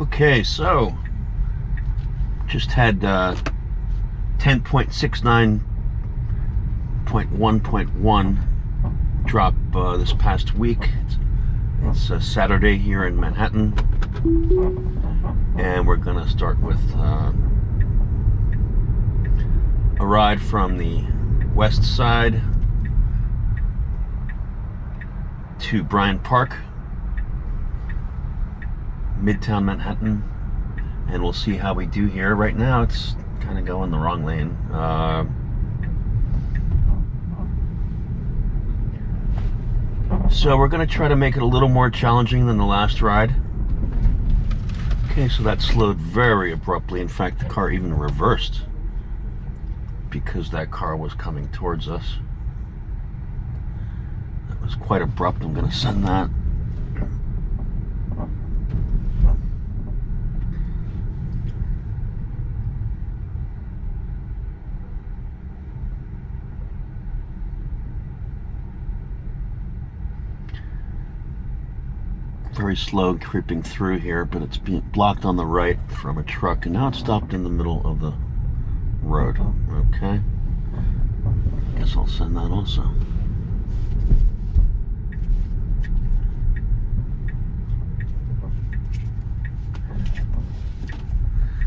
Okay, so just had 10.69.1.1 drop this past week. It's Saturday here in Manhattan, and we're gonna start with a ride from the west side to Bryant Park, Midtown Manhattan, and we'll see how we do here. Right now it's kind of going the wrong lane. So we're going to try to make it a little more challenging than the last ride. Okay, so that slowed very abruptly. In fact, the car even reversed because that car was coming towards us. That was quite abrupt. I'm going to send that. Very slow creeping through here, but it's being blocked on the right from a truck, and now it's stopped in the middle of the road. Okay, guess I'll send that also.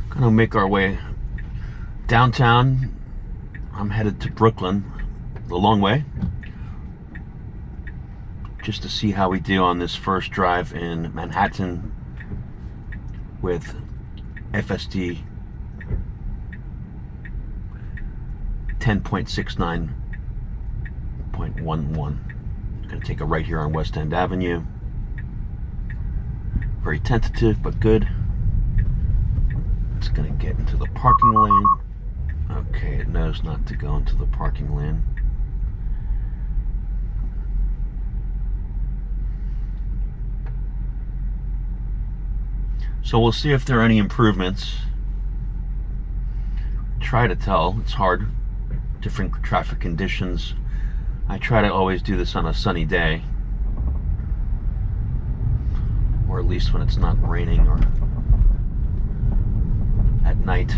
Gonna make our way downtown. I'm headed to Brooklyn, the long way, just to see how we do on this first drive in Manhattan with FSD 10.69.11. Gonna take a right here on West End Avenue. Very tentative, but good. It's gonna get into the parking lane. Okay, it knows not to go into the parking lane. So we'll see if there are any improvements. Try to tell. It's hard. Different traffic conditions. I try to always do this on a sunny day, or at least when it's not raining or at night.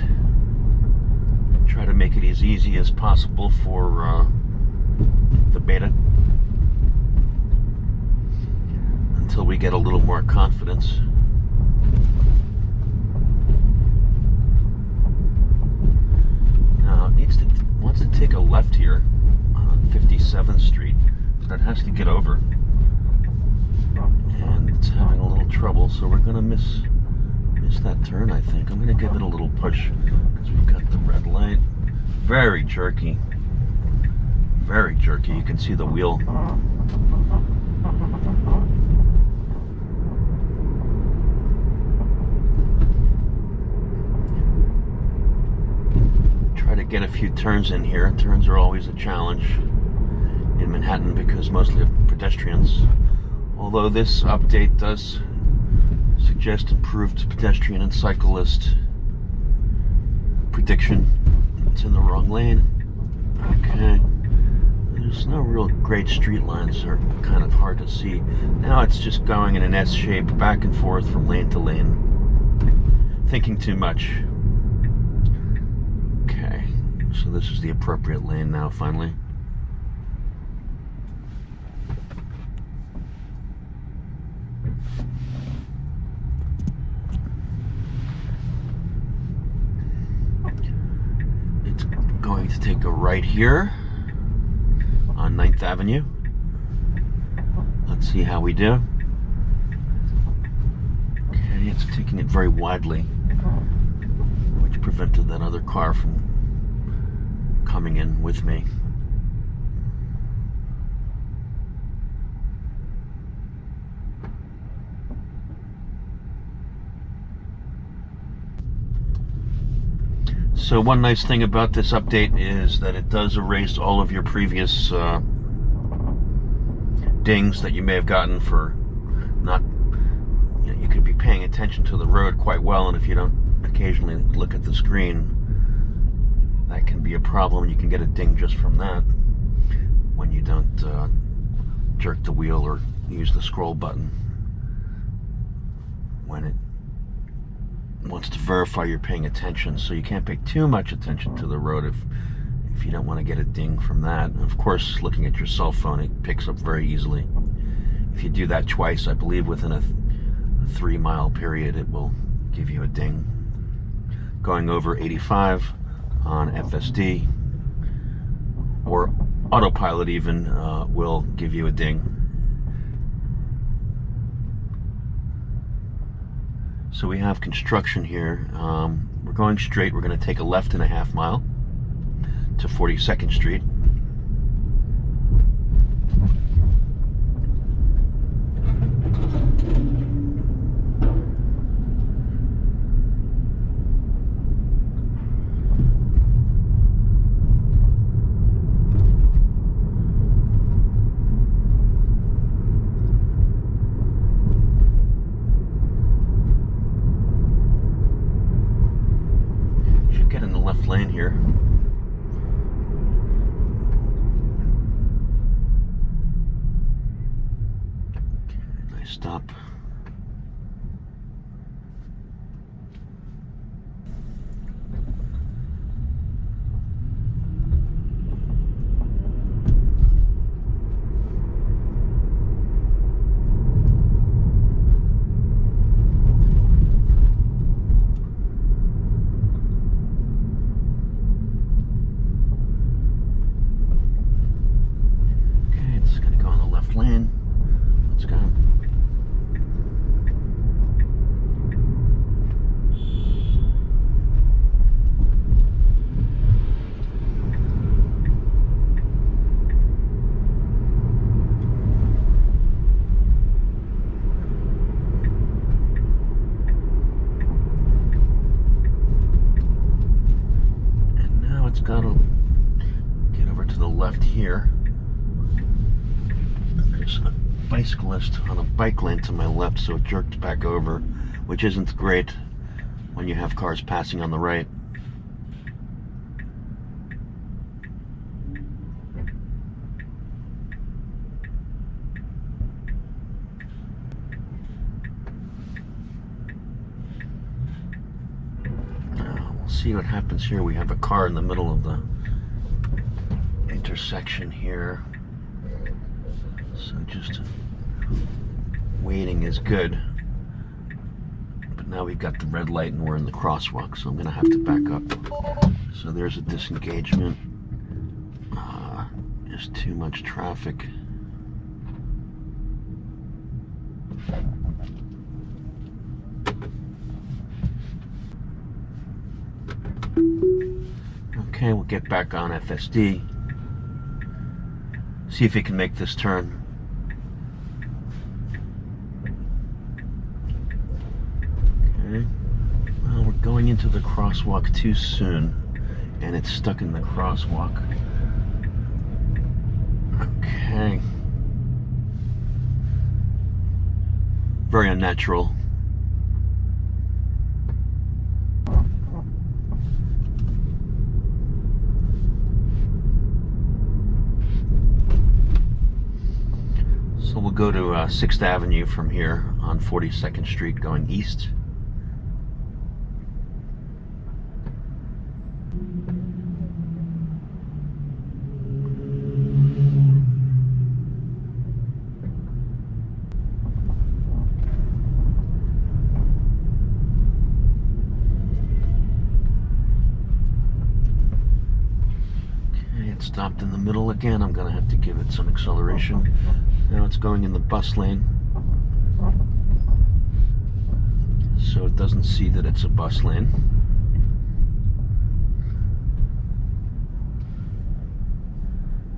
Try to make it as easy as possible for the beta until we get a little more confidence. Now it wants to take a left here on 57th Street, but it has to get over, and it's having a little trouble. So we're gonna miss that turn. I think I'm gonna give it a little push because we've got the red light. Very jerky, very jerky. You can see the wheel. Try to get a few turns in here. Turns are always a challenge in Manhattan because mostly of pedestrians. Although this update does suggest improved pedestrian and cyclist prediction. It's in the wrong lane. Okay. There's no real great street lines. They're kind of hard to see. Now it's just going in an S shape back and forth from lane to lane. Thinking too much. Okay. So this is the appropriate lane now, finally. It's going to take a right here on 9th Avenue. Let's see how we do. Okay, it's taking it very widely, which prevented that other car from coming in with me. So one nice thing about this update is that it does erase all of your previous dings that you may have gotten for not, you could be paying attention to the road quite well, and if you don't occasionally look at the screen, that can be a problem. You can get a ding just from that when you don't jerk the wheel or use the scroll button when it wants to verify you're paying attention, so you can't pay too much attention to the road if you don't want to get a ding from that. And of course, looking at your cell phone, it picks up very easily. If you do that twice, I believe within a 3-mile period, it will give you a ding. Going over 85 on FSD or autopilot even will give you a ding. So we have construction here. We're going straight. We're going to take a left in a half mile to 42nd Street. Left lane here. Okay, nice stop. Lane. Let's go. And now it's got to get over to the left here. There's a bicyclist on a bike lane to my left, so it jerked back over, which isn't great when you have cars passing on the right. We'll see what happens here. We have a car in the middle of the intersection here. So just waiting is good. But now we've got the red light and we're in the crosswalk, so I'm going to have to back up. So there's a disengagement. There's too much traffic. Okay, we'll get back on FSD. See if he can make this turn. Okay. Well, we're going into the crosswalk too soon, and it's stuck in the crosswalk. Okay. Very unnatural. So we'll go to 6th Avenue from here on 42nd Street going east. Okay, it stopped in the middle again. I'm going to have to give it some acceleration. Now it's going in the bus lane, so it doesn't see that it's a bus lane.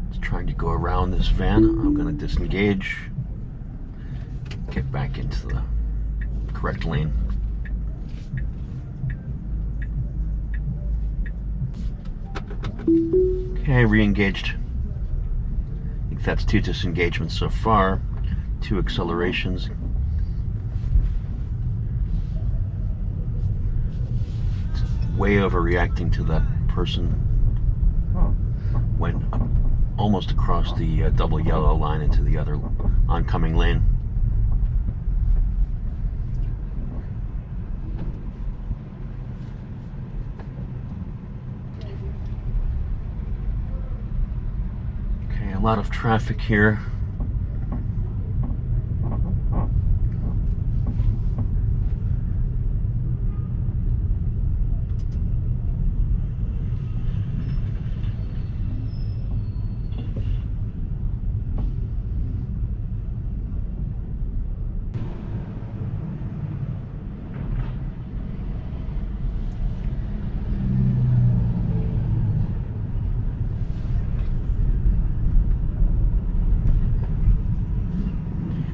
It's trying to go around this van. I'm going to disengage, get back into the correct lane. Okay, re-engaged. I think that's 2 disengagements so far, 2 accelerations. It's way overreacting to that person. Went almost across the double yellow line into the other oncoming lane. lot of traffic here.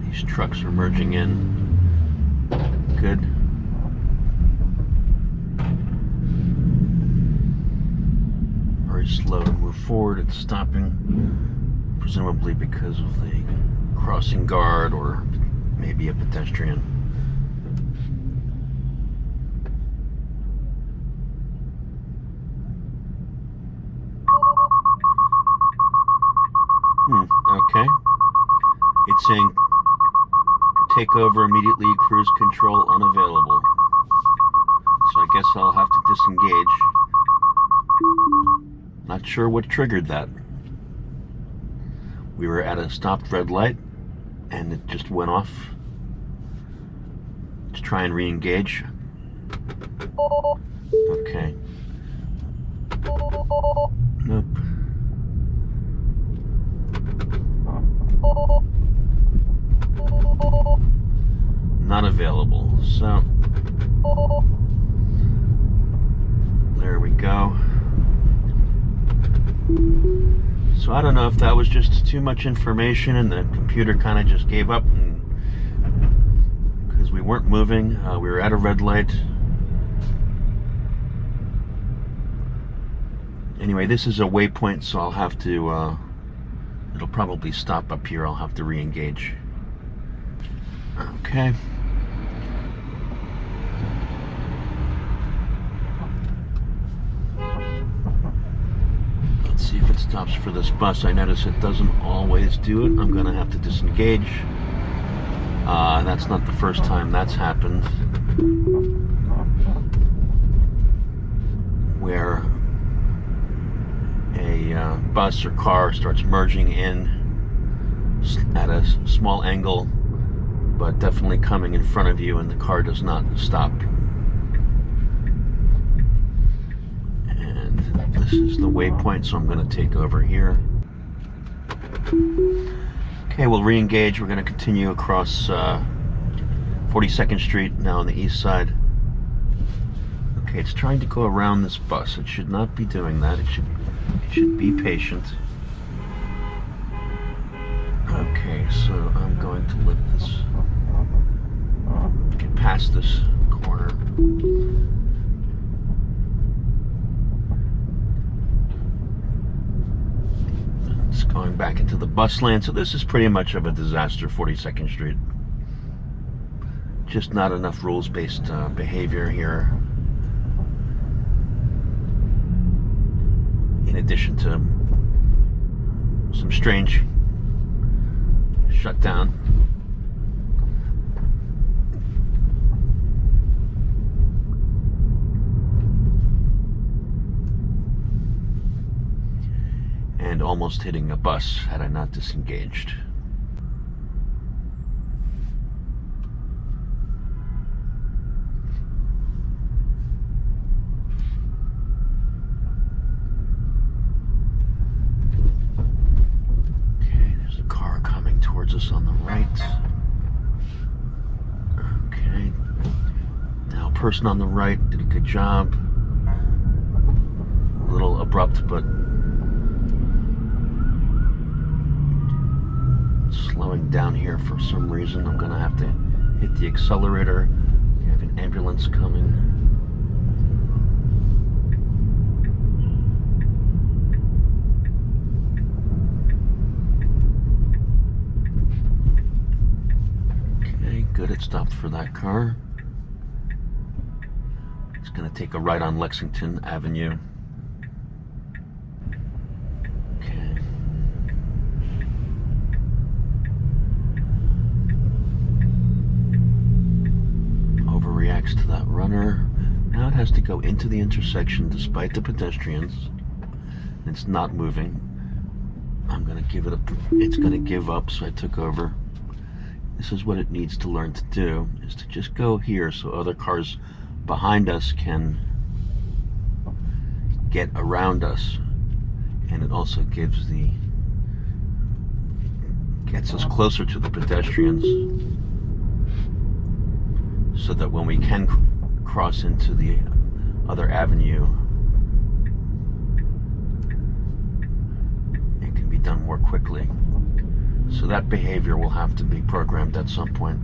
These trucks are merging in. Good. Very slow to move forward. It's stopping, presumably because of the crossing guard or maybe a pedestrian. Okay. It's saying take over immediately, cruise control unavailable. So I guess I'll have to disengage. Not sure what triggered that. We were at a stopped red light and it just went off. Let's try and re-engage. Okay. Nope. Not available. So there we go. So I don't know if that was just too much information and the computer kind of just gave up, because we weren't moving. We were at a red light. Anyway, this is a waypoint, so I'll have to it'll probably stop up here. I'll have to re-engage. Okay. Let's see if it stops for this bus. I notice it doesn't always do it. I'm gonna have to disengage. That's not the first time that's happened, where a bus or car starts merging in at a small angle, but definitely coming in front of you, and the car does not stop. And this is the waypoint, so I'm going to take over here. Okay, we'll re-engage. We're going to continue across 42nd Street, now on the east side. Okay, it's trying to go around this bus. It should not be doing that. It should be patient. Okay, so I'm going to let this get past this corner. It's going back into the bus lane. So this is pretty much of a disaster, 42nd Street. Just not enough rules-based behavior here. In addition to some strange shutdown. And almost hitting a bus had I not disengaged. Towards us on the right. Okay. Now, person on the right did a good job. A little abrupt, but slowing down here for some reason. I'm gonna have to hit the accelerator. We have an ambulance coming. Good, it stopped for that car. It's going to take a right on Lexington Avenue. Okay. Overreacts to that runner. Now it has to go into the intersection despite the pedestrians. It's not moving. I'm gonna give it it's gonna give up, so I took over. This is what it needs to learn to do, is to just go here so other cars behind us can get around us. And it also gets us closer to the pedestrians, so that when we can cross into the other avenue, it can be done more quickly. So that behavior will have to be programmed at some point.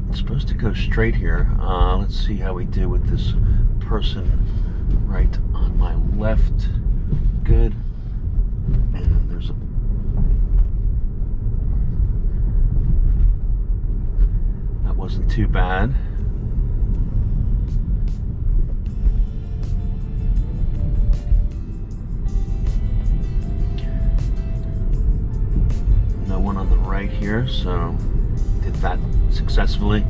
It's supposed to go straight here. Let's see how we do with this person right on my left. Good. And there's that wasn't too bad. No one on the right here, so did that successfully.